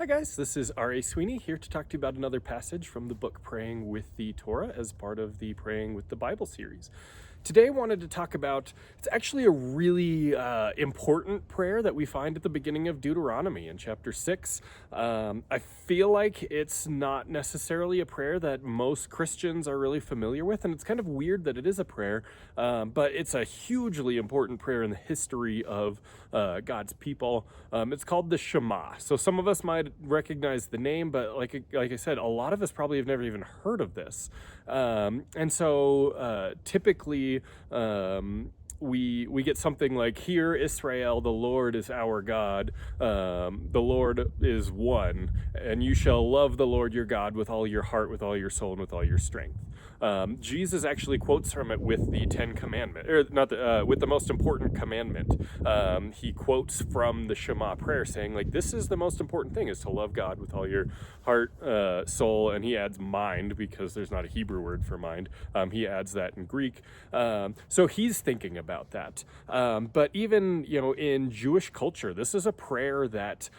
Hi guys, this is R.A. Sweeney here to talk to you about another passage from the book Praying with the Torah as part of the Praying with the Bible series. Today I wanted to talk about, it's actually a really important prayer that we find at the beginning of Deuteronomy in chapter 6. I feel like it's not necessarily a prayer that most Christians are really familiar with, and it's kind of weird that it is a prayer, but it's a hugely important prayer in the history of God's people. It's called the Shema. So some of us might recognize the name, but like I said, a lot of us probably have never even heard of this. And so typically we get something like, "Hear Israel, the Lord is our God, the Lord is one, and you shall love the Lord your God with all your heart, with all your soul, and with all your strength." Jesus actually quotes from it with the Ten Commandments, or not with the most important commandment. He quotes from the Shema prayer saying, like, this is the most important thing, is to love God with all your heart, soul, and he adds mind, because there's not a Hebrew word for mind. He adds that in Greek. So he's thinking about that. But even, in Jewish culture, this is a prayer that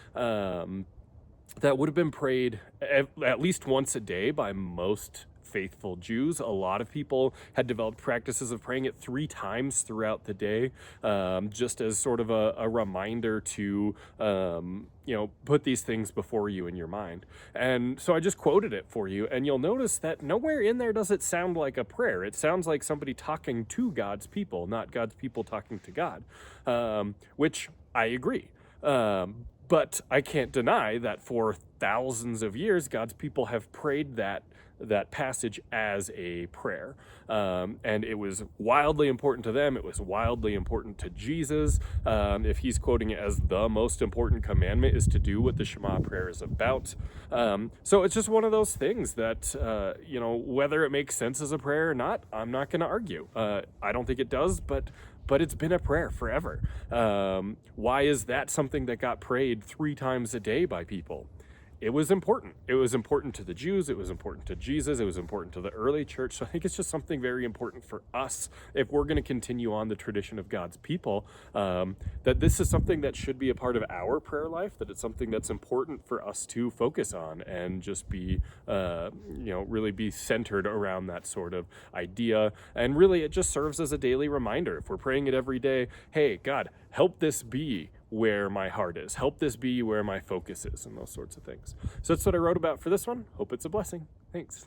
that would have been prayed at least once a day by most faithful Jews. A lot of people had developed practices of praying it 3 times throughout the day, just as sort of a reminder to, put these things before you in your mind. And so I just quoted it for you, and you'll notice that nowhere in there does it sound like a prayer. It sounds like somebody talking to God's people, not God's people talking to God, which I agree. But I can't deny that for thousands of years, God's people have prayed that passage as a prayer. And it was wildly important to them. It was wildly important to Jesus. If he's quoting it as the most important commandment is to do what the Shema prayer is about. So it's just one of those things that, whether it makes sense as a prayer or not, I'm not going to argue. I don't think it does, but it's been a prayer forever. Why is that something that got prayed 3 times a day by people? It was important. It was important to the Jews. It was important to Jesus. It was important to the early church. So I think it's just something very important for us, if we're going to continue on the tradition of God's people, that this is something that should be a part of our prayer life, that it's something that's important for us to focus on and just be, really be centered around that sort of idea. And really, it just serves as a daily reminder. If we're praying it every day, hey, God, help this be where my heart is. Help this be where my focus is, and those sorts of things. So that's what I wrote about for this one. Hope it's a blessing. Thanks.